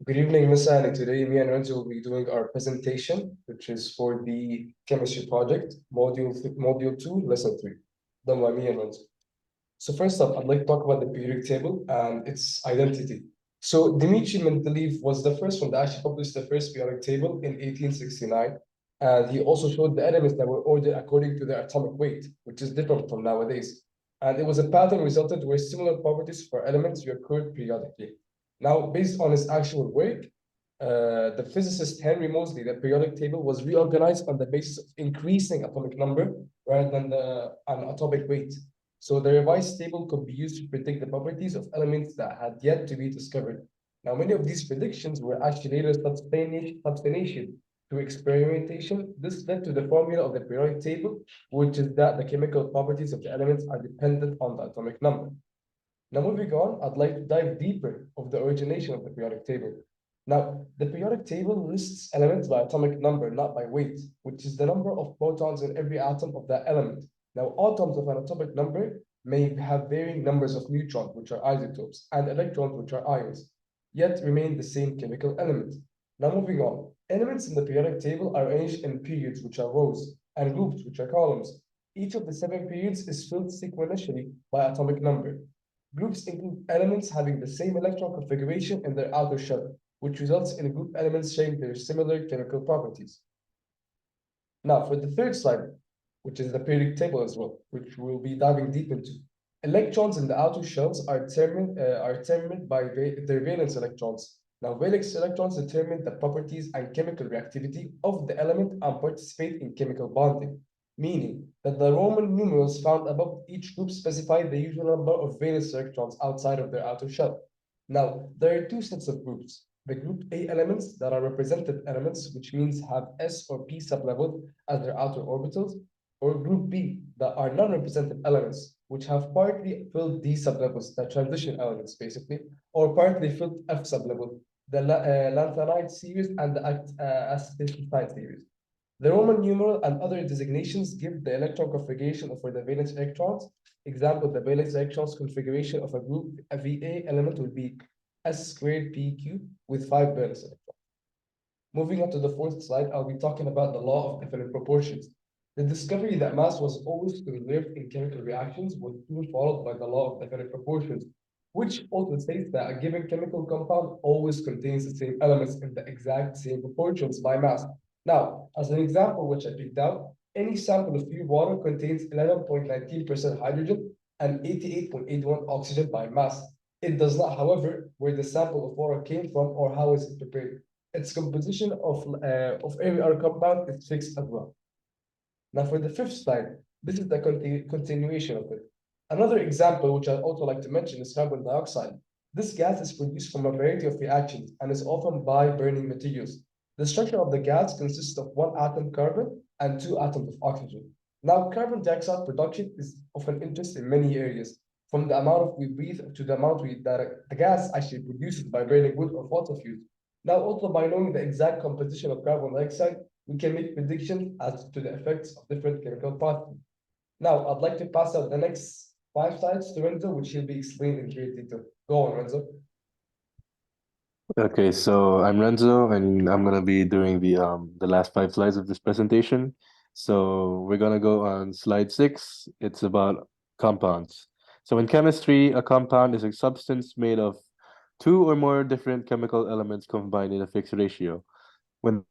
Good evening, Miss Annie. Today, me and Renzo will be doing our presentation, which is for the chemistry project, module 2, lesson 3, done by me and Renzo. So first up, I'd like to talk about the periodic table and its identity. So Dmitry Mendeleev was the first one that actually published the first periodic table in 1869. And he also showed the elements that were ordered according to their atomic weight, which is different from nowadays. And it was a pattern resulted where similar properties for elements recurred periodically. Now, based on his actual work, the physicist Henry Moseley, the periodic table was reorganized on the basis of increasing atomic number rather than an atomic weight. So the revised table could be used to predict the properties of elements that had yet to be discovered. Now, many of these predictions were actually later substantiated through experimentation. This led to the formula of the periodic table, which is that the chemical properties of the elements are dependent on the atomic number. Now, moving on, I'd like to dive deeper of the origination of the periodic table. Now, the periodic table lists elements by atomic number, not by weight, which is the number of protons in every atom of that element. Now, atoms of an atomic number may have varying numbers of neutrons, which are isotopes, and electrons, which are ions, yet remain the same chemical element. Now, moving on, elements in the periodic table are arranged in periods, which are rows, and groups, which are columns. Each of the 7 periods is filled sequentially by atomic number. Groups include elements having the same electron configuration in their outer shell, which results in group elements sharing their similar chemical properties. Now, for the third slide, which is the periodic table as well, which we'll be diving deep into. Electrons in the outer shells are determined by their valence electrons. Now, valence electrons determine the properties and chemical reactivity of the element and participate in chemical bonding, meaning that the Roman numerals found above each group specify the usual number of valence electrons outside of their outer shell. Now, there are 2 sets of groups. The group A elements that are representative elements, which means have S or P sublevels as their outer orbitals, or group B that are non-representative elements, which have partly filled D sublevels, the transition elements basically, or partly filled F sublevel, the lanthanide series and the acetylcysteine series. The Roman numeral and other designations give the electron configuration for the valence electrons. Example, the valence electrons configuration of a group, a VA element would be S squared PQ with 5 valence electrons. Moving on to the 4th slide, I'll be talking about the law of definite proportions. The discovery that mass was always conserved in chemical reactions was soon followed by the law of definite proportions, which also states that a given chemical compound always contains the same elements in the exact same proportions by mass. Now, as an example which I picked out, any sample of pure water contains 11.19% hydrogen and 88.81 oxygen by mass. It does not, however, where the sample of water came from or how is it prepared. Its composition of every other compound is fixed as well. Now, for the 5th slide, this is the continuation of it. Another example, which I'd also like to mention, is carbon dioxide. This gas is produced from a variety of reactions and is often by burning materials. The structure of the gas consists of 1 atom carbon and 2 atoms of oxygen. Now, carbon dioxide production is of an interest in many areas, from the amount we breathe to the amount that the gas actually produces by burning wood or fossil fuels. Now, also by knowing the exact composition of carbon dioxide, we can make predictions as to the effects of different chemical processes. Now, I'd like to pass out the next 5 slides to Renzo, which he'll be explained in great detail. Go on, Renzo. Okay, so I'm Renzo, and I'm gonna be doing the last 5 slides of this presentation. So we're gonna go on slide 6. It's about compounds. So in chemistry, a compound is a substance made of 2 or more different chemical elements combined in a fixed ratio. When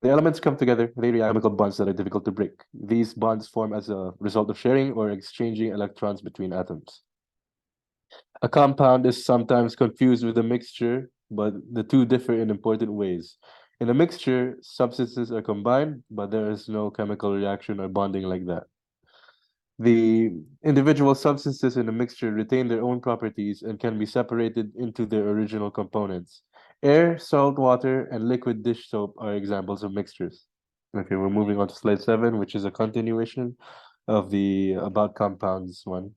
the elements come together, they react chemical bonds that are difficult to break. These bonds form as a result of sharing or exchanging electrons between atoms. A compound is sometimes confused with a mixture, but the two differ in important ways. In a mixture, substances are combined, but there is no chemical reaction or bonding like that. The individual substances in a mixture retain their own properties and can be separated into their original components. Air, salt water, and liquid dish soap are examples of mixtures. Okay, we're moving on to slide 7, which is a continuation of the about compounds one.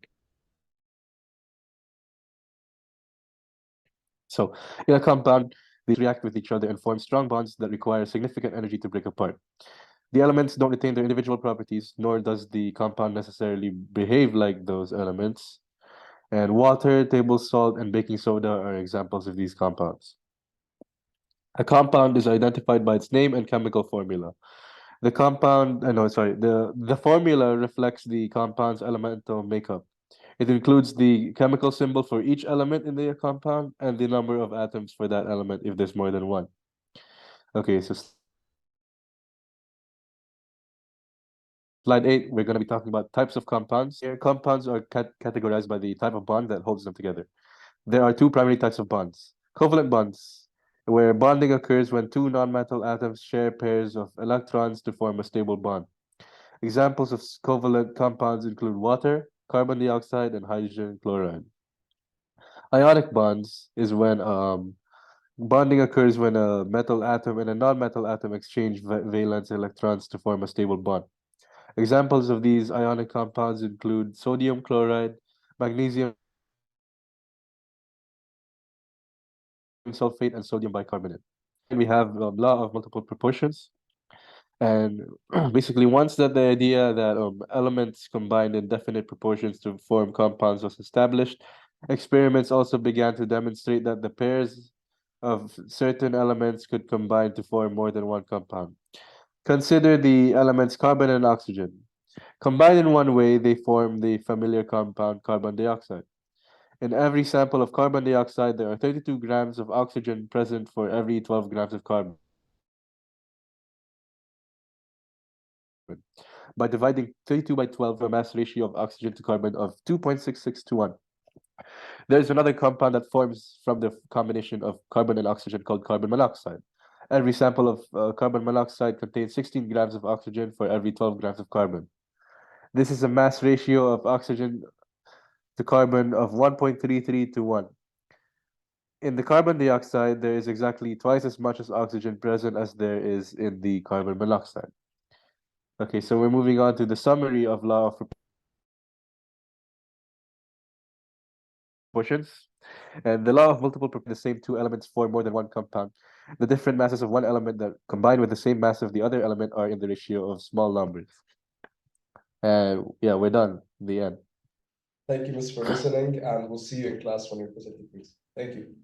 So in a compound, these react with each other and form strong bonds that require significant energy to break apart. The elements don't retain their individual properties, nor does the compound necessarily behave like those elements. And water, table salt, and baking soda are examples of these compounds. A compound is identified by its name and chemical formula. The compound, no, sorry, the formula reflects the compound's elemental makeup. It includes the chemical symbol for each element in the compound and the number of atoms for that element if there's more than one. Okay, so slide 8, we're going to be talking about types of compounds. Here, compounds are categorized by the type of bond that holds them together. There are two primary types of bonds. Covalent bonds, where bonding occurs when two nonmetal atoms share pairs of electrons to form a stable bond. Examples of covalent compounds include water, carbon dioxide, and hydrogen chloride. Ionic bonds is when bonding occurs when a metal atom and a non-metal atom exchange valence electrons to form a stable bond. Examples of these ionic compounds include sodium chloride, magnesium sulfate, and sodium bicarbonate. And we have law of multiple proportions. And basically, once that the idea that elements combined in definite proportions to form compounds was established, experiments also began to demonstrate that the pairs of certain elements could combine to form more than one compound. Consider the elements carbon and oxygen. Combined in one way, they form the familiar compound carbon dioxide. In every sample of carbon dioxide, there are 32 grams of oxygen present for every 12 grams of carbon. By dividing 32 by 12, a mass ratio of oxygen to carbon of 2.66 to 1. There's another compound that forms from the combination of carbon and oxygen called carbon monoxide. Every sample of carbon monoxide contains 16 grams of oxygen for every 12 grams of carbon. This is a mass ratio of oxygen to carbon of 1.33 to 1. In the carbon dioxide, there is exactly twice as much as oxygen present as there is in the carbon monoxide. Okay, so we're moving on to the summary of law of proportions. And the law of multiple proportions, the same two elements form more than one compound. The different masses of one element that combine with the same mass of the other element are in the ratio of small numbers. And yeah, we're done. The end. Thank you, Miss, for listening, and we'll see you in class when you're presenting, please. Thank you.